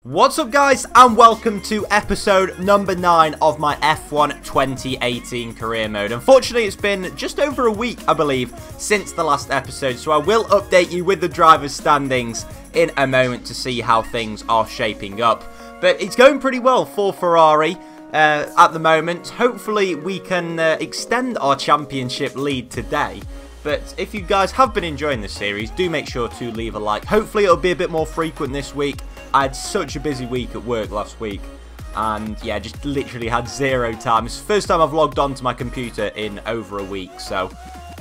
What's up guys, and welcome to episode number 9 of my F1 2018 career mode. Unfortunately, it's been just over a week, I believe, since the last episode, so I will update you with the drivers' standings in a moment to see how things are shaping up. But it's going pretty well for Ferrari at the moment. Hopefully we can extend our championship lead today. But if you guys have been enjoying this series, do make sure to leave a like. Hopefully it'll be a bit more frequent this week. I had such a busy week at work last week, and yeah, just literally had zero time. It's the first time I've logged onto my computer in over a week, so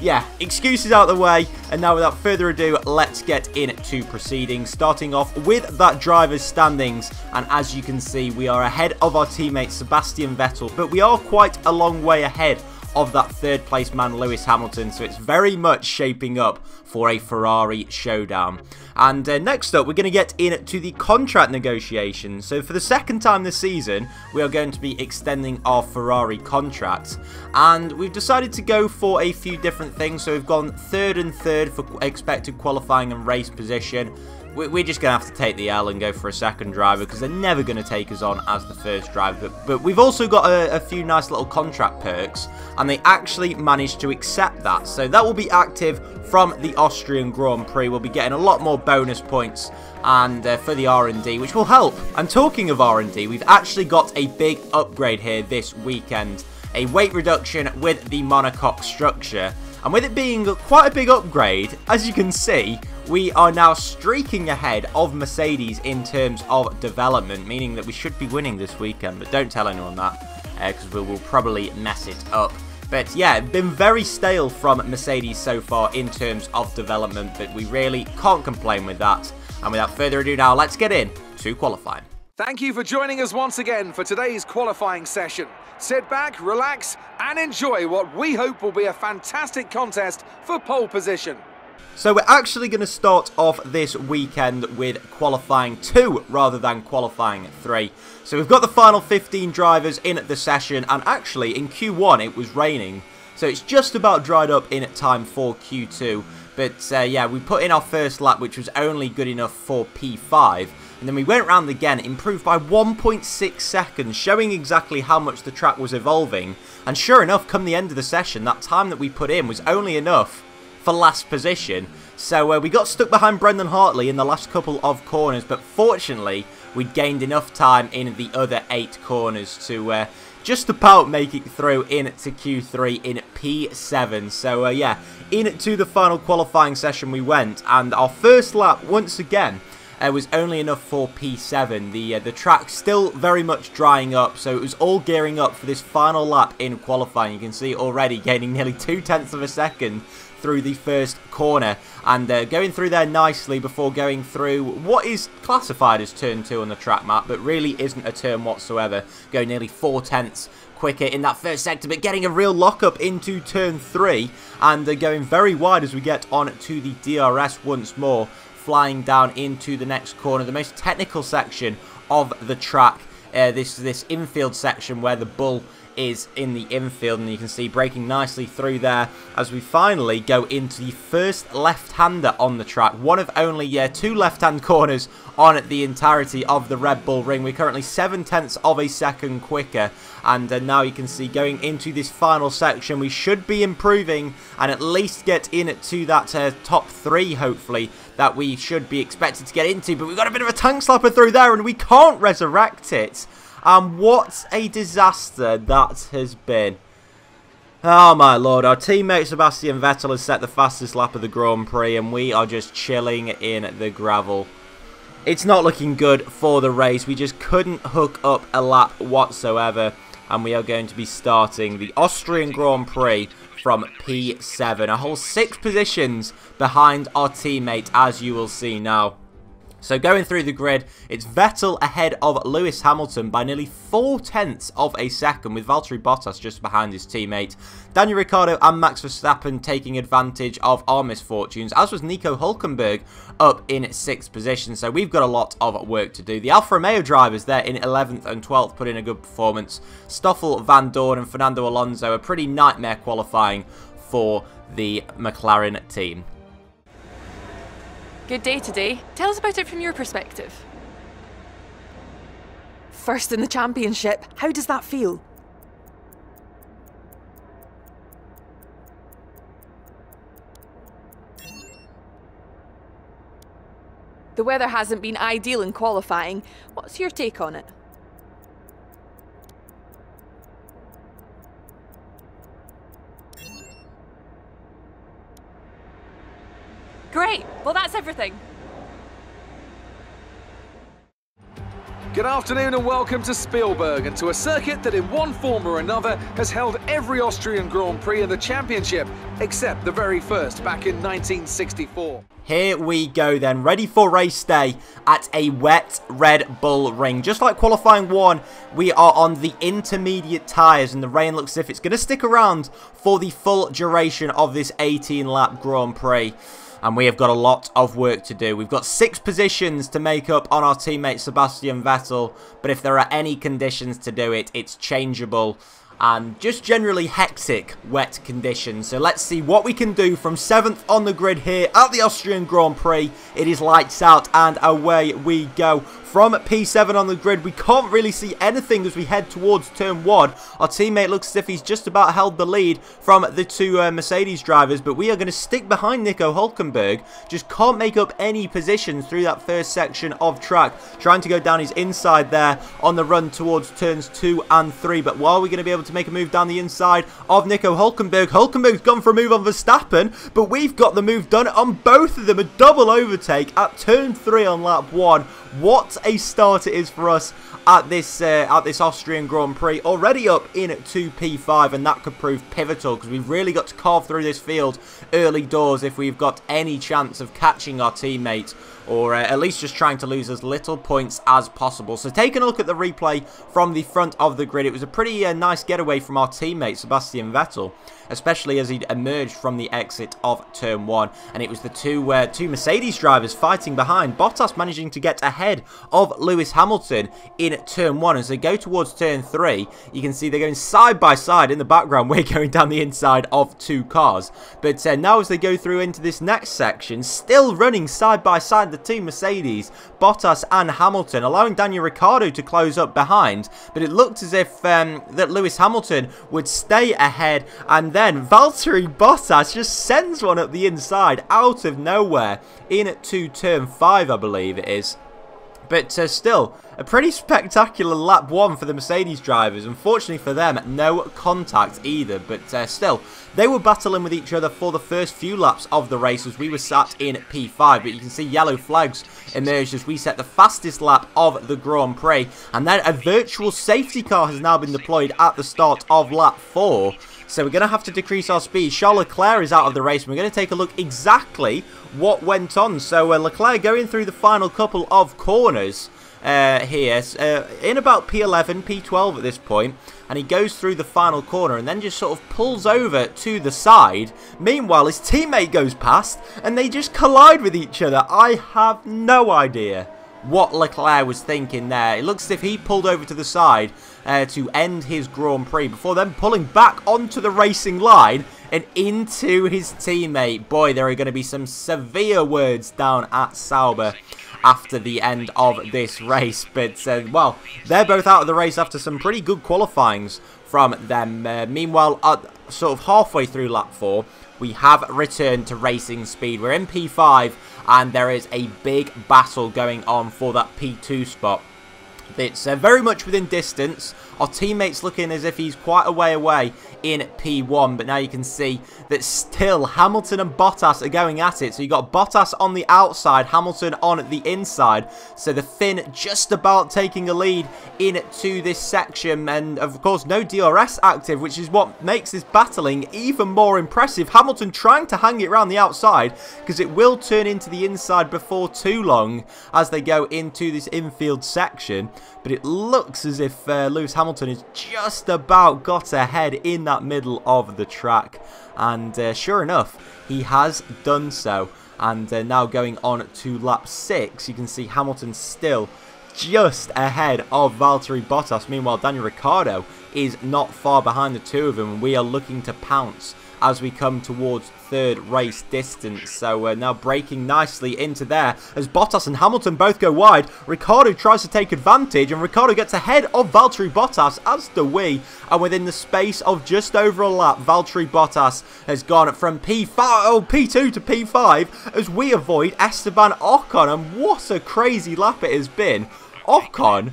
yeah, excuses out of the way, and now without further ado, let's get into proceedings, starting off with that driver's standings. And as you can see, we are ahead of our teammate Sebastian Vettel, but we are quite a long way ahead of that third place man Lewis Hamilton, so it's very much shaping up for a Ferrari showdown. And next up, we're going to get into the contract negotiations. So for the second time this season, we are going to be extending our Ferrari contract, and we've decided to go for a few different things. So we've gone third and third for expected qualifying and race position. We're just going to have to take the L and go for a second driver, because they're never going to take us on as the first driver. But we've also got a few nice little contract perks, and they actually managed to accept that. So that will be active from the Austrian Grand Prix. We'll be getting a lot more bonus points and for the R&D, which will help. And talking of R&D, we've actually got a big upgrade here this weekend. A weight reduction with the monocoque structure. And with it being quite a big upgrade, as you can see, we are now streaking ahead of Mercedes in terms of development, meaning that we should be winning this weekend. But don't tell anyone that, because we will probably mess it up. But yeah, been very stale from Mercedes so far in terms of development, but we really can't complain with that. And without further ado now, let's get in to qualifying. Thank you for joining us once again for today's qualifying session. Sit back, relax, and enjoy what we hope will be a fantastic contest for pole position. So we're actually going to start off this weekend with qualifying 2 rather than qualifying 3. So we've got the final 15 drivers in the session, and actually in Q1 it was raining, so it's just about dried up in time for Q2. But yeah, we put in our first lap, which was only good enough for P5. And then we went round again, improved by 1.6 seconds, showing exactly how much the track was evolving. And sure enough, come the end of the session, that time that we put in was only enough for last position. So we got stuck behind Brendan Hartley in the last couple of corners, but fortunately we'd gained enough time in the other 8 corners to just about make it through into Q3 in P7. So yeah, into the final qualifying session we went, and our first lap once again was only enough for P7. The track still very much drying up, so it was all gearing up for this final lap in qualifying. You can see already gaining nearly 0.2 of a second through the first corner, and going through there nicely before going through what is classified as turn 2 on the track map, but really isn't a turn whatsoever. Going nearly 0.4 quicker in that first sector, but getting a real lockup into turn 3, and going very wide as we get on to the DRS once more, flying down into the next corner, the most technical section of the track, this infield section where the bull is in the infield, and you can see braking nicely through there as we finally go into the first left-hander on the track. One of only 2 left-hand corners on the entirety of the Red Bull Ring. We're currently 0.7 of a second quicker, and now you can see going into this final section we should be improving and at least get into that top 3 hopefully that we should be expected to get into. But we've got a bit of a tank slapper through there and we can't resurrect it. And what a disaster that has been. Oh my lord, our teammate Sebastian Vettel has set the fastest lap of the Grand Prix, and we are just chilling in the gravel. It's not looking good for the race. We just couldn't hook up a lap whatsoever, and we are going to be starting the Austrian Grand Prix from P7. A whole 6 positions behind our teammate, as you will see now. So going through the grid, it's Vettel ahead of Lewis Hamilton by nearly 0.4 of a second, with Valtteri Bottas just behind his teammate. Daniel Ricciardo and Max Verstappen taking advantage of our misfortunes, as was Nico Hülkenberg up in 6th position. So we've got a lot of work to do. The Alfa Romeo drivers there in 11th and 12th put in a good performance. Stoffel, Van Dorn and Fernando Alonso, a pretty nightmare qualifying for the McLaren team. Good day today. Tell us about it from your perspective. First in the championship. How does that feel? The weather hasn't been ideal in qualifying. What's your take on it? Great! Well, that's everything. Good afternoon and welcome to Spielberg and to a circuit that in one form or another has held every Austrian Grand Prix in the championship except the very first back in 1964. Here we go then, ready for race day at a wet Red Bull ring. Just like qualifying 1, we are on the intermediate tyres and the rain looks as if it's going to stick around for the full duration of this 18-lap Grand Prix. And we have got a lot of work to do. We've got 6 positions to make up on our teammate Sebastian Vettel. But if there are any conditions to do it, it's changeable. And just generally hectic wet conditions. So let's see what we can do from 7th on the grid here at the Austrian Grand Prix. It is lights out and away we go. From P7 on the grid, we can't really see anything as we head towards turn 1. Our teammate looks as if he's just about held the lead from the 2 Mercedes drivers, but we are going to stick behind Nico Hülkenberg. Just can't make up any positions through that first section of track. Trying to go down his inside there on the run towards turns 2 and 3, but while we're going to be able to make a move down the inside of Nico Hülkenberg, Hülkenberg's gone for a move on Verstappen, but we've got the move done on both of them. A double overtake at turn 3 on lap 1. What a start it is for us at this Austrian Grand Prix. Already up into P5, and that could prove pivotal because we've really got to carve through this field early doors if we've got any chance of catching our teammate, or at least just trying to lose as little points as possible. So taking a look at the replay from the front of the grid, it was a pretty nice getaway from our teammate Sebastian Vettel, especially as he emerged from the exit of turn 1, and it was the two Mercedes drivers fighting behind. Bottas managing to get ahead of Lewis Hamilton in turn 1. As they go towards turn 3, you can see they're going side by side. In the background, we're going down the inside of 2 cars, but now as they go through into this next section, still running side by side, the 2 Mercedes, Bottas and Hamilton, allowing Daniel Ricciardo to close up behind, but it looked as if that Lewis Hamilton would stay ahead, and then Valtteri Bottas just sends one up the inside out of nowhere into turn 5, I believe it is. But still, a pretty spectacular lap 1 for the Mercedes drivers. Unfortunately for them, no contact either. But still, they were battling with each other for the first few laps of the race as we were sat in P5. But you can see yellow flags emerged as we set the fastest lap of the Grand Prix. And then a virtual safety car has now been deployed at the start of lap 4. So we're going to have to decrease our speed. Charles Leclerc is out of the race, and we're going to take a look exactly what went on. So Leclerc going through the final couple of corners here, in about P11, P12 at this point, and he goes through the final corner and then just sort of pulls over to the side. Meanwhile, his teammate goes past, and they just collide with each other. I have no idea what Leclerc was thinking there. It looks as if he pulled over to the side to end his Grand Prix before then pulling back onto the racing line and into his teammate. Boy, there are going to be some severe words down at Sauber after the end of this race. But, well, they're both out of the race after some pretty good qualifyings from them. Meanwhile, sort of halfway through lap 4, we have returned to racing speed. We're in P5, and there is a big battle going on for that P2 spot. It's very much within distance. Our teammate's looking as if he's quite a way away in P1, but now you can see that still Hamilton and Bottas are going at it. So you've got Bottas on the outside, Hamilton on the inside. So the Finn just about taking a lead into this section, and of course no DRS active, which is what makes this battling even more impressive. Hamilton trying to hang it around the outside because it will turn into the inside before too long as they go into this infield section. But it looks as if Lewis Hamilton has just about got ahead in that middle of the track. And sure enough, he has done so. And now going on to lap 6, you can see Hamilton still just ahead of Valtteri Bottas. Meanwhile, Daniel Ricciardo is not far behind the two of them, and we are looking to pounce as we come towards third race distance. So we're now braking nicely into there as Bottas and Hamilton both go wide. Ricciardo tries to take advantage, and Ricciardo gets ahead of Valtteri Bottas, as do we. And within the space of just over a lap, Valtteri Bottas has gone from P2 to P5 as we avoid Esteban Ocon. And what a crazy lap it has been. Ocon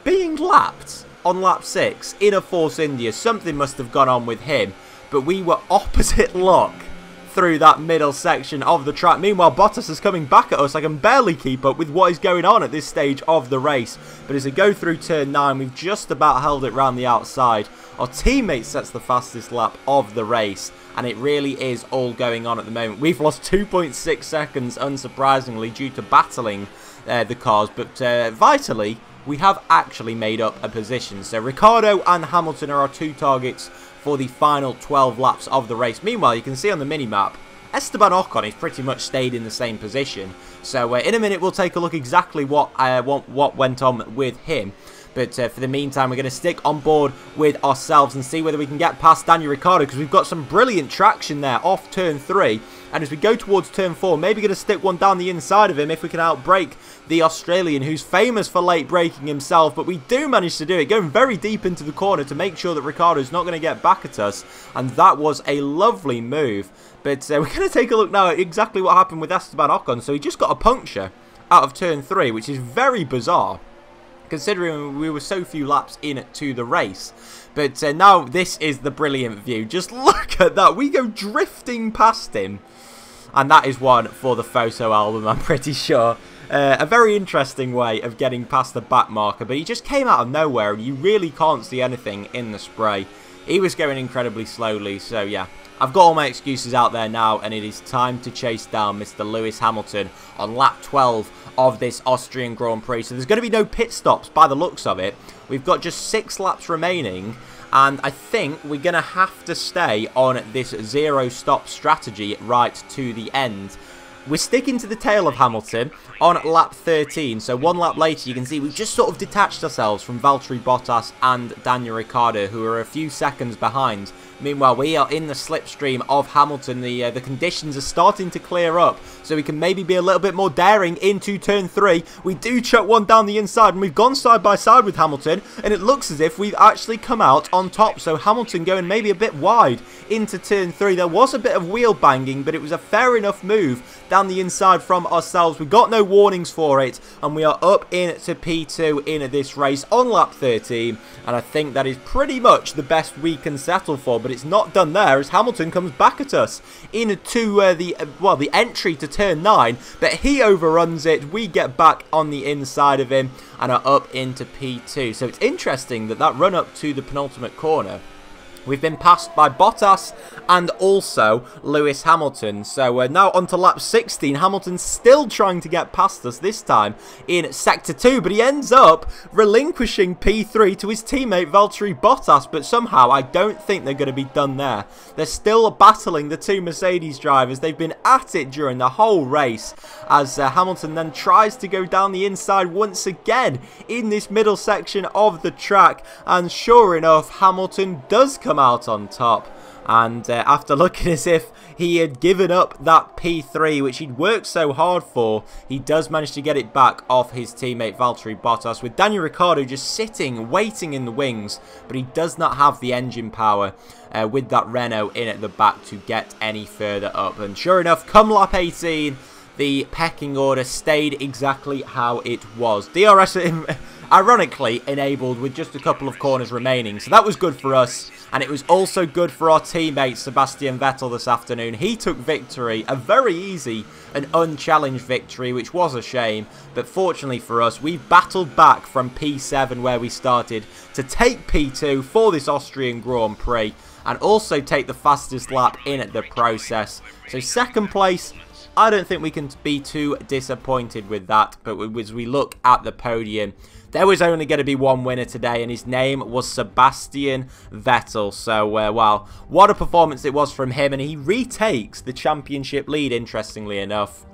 being lapped on lap 6 in a Force India. Something must have gone on with him, but we were opposite lock through that middle section of the track. Meanwhile, Bottas is coming back at us. I can barely keep up with what is going on at this stage of the race. But as we go through turn 9, we've just about held it round the outside. Our teammate sets the fastest lap of the race, and it really is all going on at the moment. We've lost 2.6 seconds, unsurprisingly, due to battling the cars, but vitally, we have actually made up a position. So Ricciardo and Hamilton are our two targets for the final 12 laps of the race. Meanwhile, you can see on the mini-map, Esteban Ocon has pretty much stayed in the same position. So in a minute, we'll take a look exactly what went on with him. But for the meantime, we're going to stick on board with ourselves and see whether we can get past Daniel Ricciardo, because we've got some brilliant traction there off turn 3. And as we go towards turn 4, maybe going to stick one down the inside of him if we can outbrake the Australian, who's famous for late braking himself. But we do manage to do it, going very deep into the corner to make sure that Ricciardo's not going to get back at us. And that was a lovely move. But we're going to take a look now at exactly what happened with Esteban Ocon. So he just got a puncture out of turn 3, which is very bizarre, considering we were so few laps into the race. But now this is the brilliant view. Just look at that. We go drifting past him. And that is one for the photo album, I'm pretty sure. A very interesting way of getting past the back marker. But he just came out of nowhere, and you really can't see anything in the spray. He was going incredibly slowly. So yeah, I've got all my excuses out there now, and it is time to chase down Mr. Lewis Hamilton on lap 12 of this Austrian Grand Prix. So there's going to be no pit stops by the looks of it. We've got just 6 laps remaining, and I think we're going to have to stay on this zero-stop strategy right to the end. We're sticking to the tail of Hamilton on lap 13, so one lap later you can see we've just sort of detached ourselves from Valtteri Bottas and Daniel Ricciardo, who are a few seconds behind. Meanwhile, we are in the slipstream of Hamilton. The conditions are starting to clear up, so we can maybe be a little bit more daring into turn 3. We do chuck one down the inside, and we've gone side by side with Hamilton, and it looks as if we've actually come out on top. So Hamilton going maybe a bit wide into turn 3. There was a bit of wheel banging, but it was a fair enough move down the inside from ourselves. We got no warnings for it, and we are up into P2 in this race on lap 13, and I think that is pretty much the best we can settle for. But it's not done there, as Hamilton comes back at us into the entry to turn 9, but he overruns it. We get back on the inside of him and are up into P2. So it's interesting that run up to the penultimate corner, we've been passed by Bottas and also Lewis Hamilton. So now on to lap 16. Hamilton's still trying to get past us, this time in Sector 2. But he ends up relinquishing P3 to his teammate Valtteri Bottas. But somehow I don't think they're going to be done there. They're still battling the two Mercedes drivers. They've been at it during the whole race, as Hamilton then tries to go down the inside once again in this middle section of the track. And sure enough, Hamilton does come out on top, and after looking as if he had given up that P3 which he'd worked so hard for, he does manage to get it back off his teammate Valtteri Bottas, with Daniel Ricciardo just sitting waiting in the wings, but he does not have the engine power with that Renault in at the back to get any further up. And sure enough, come lap 18, the pecking order stayed exactly how it was. DRS ironically enabled with just a couple of corners remaining, so that was good for us. And it was also good for our teammate Sebastian Vettel this afternoon. He took victory, a very easy and unchallenged victory, which was a shame. But fortunately for us, we've battled back from P7 where we started to take P2 for this Austrian Grand Prix, and also take the fastest lap in the process. So second place, I don't think we can be too disappointed with that. But as we look at the podium, there was only going to be one winner today, and his name was Sebastian Vettel. So, wow, what a performance it was from him, and he retakes the championship lead, interestingly enough.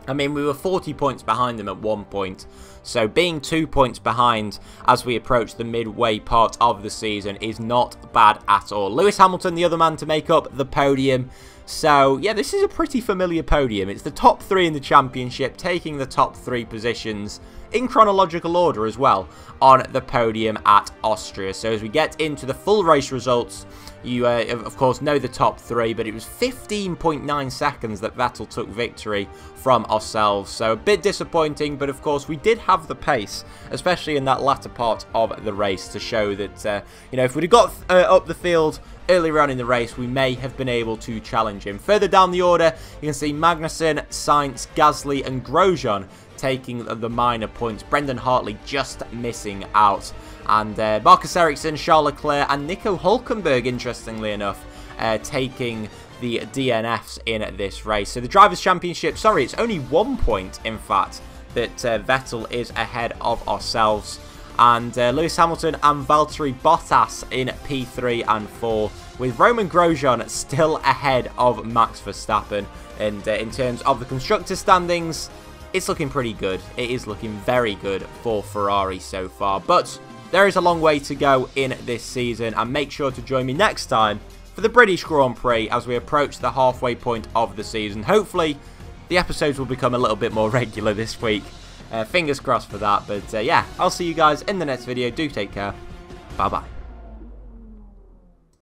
I mean, we were 40 points behind them at one point, so being 2 points behind as we approach the midway part of the season is not bad at all. Lewis Hamilton, the other man to make up the podium. So, yeah, this is a pretty familiar podium. It's the top 3 in the championship, taking the top 3 positions in chronological order as well on the podium at Austria. So as we get into the full race results, you of course know the top 3, but it was 15.9 seconds that Vettel took victory from ourselves. So a bit disappointing, but of course we did have the pace, especially in that latter part of the race, to show that, you know, if we'd have got up the field earlier on in the race, we may have been able to challenge him. Further down the order, you can see Magnussen, Sainz, Gasly and Grosjean taking the minor points. Brendan Hartley just missing out. And Marcus Ericsson, Charles Leclerc and Nico Hülkenberg, interestingly enough, taking the DNFs in this race. So the Drivers' Championship, sorry, it's only 1 point, in fact, that Vettel is ahead of ourselves. And Lewis Hamilton and Valtteri Bottas in P3 and 4, with Roman Grosjean still ahead of Max Verstappen. And in terms of the constructor standings, it's looking pretty good. It is looking very good for Ferrari so far. But there is a long way to go in this season, and make sure to join me next time for the British Grand Prix as we approach the halfway point of the season. Hopefully, the episodes will become a little bit more regular this week. Fingers crossed for that. But yeah, I'll see you guys in the next video. Do take care. Bye-bye.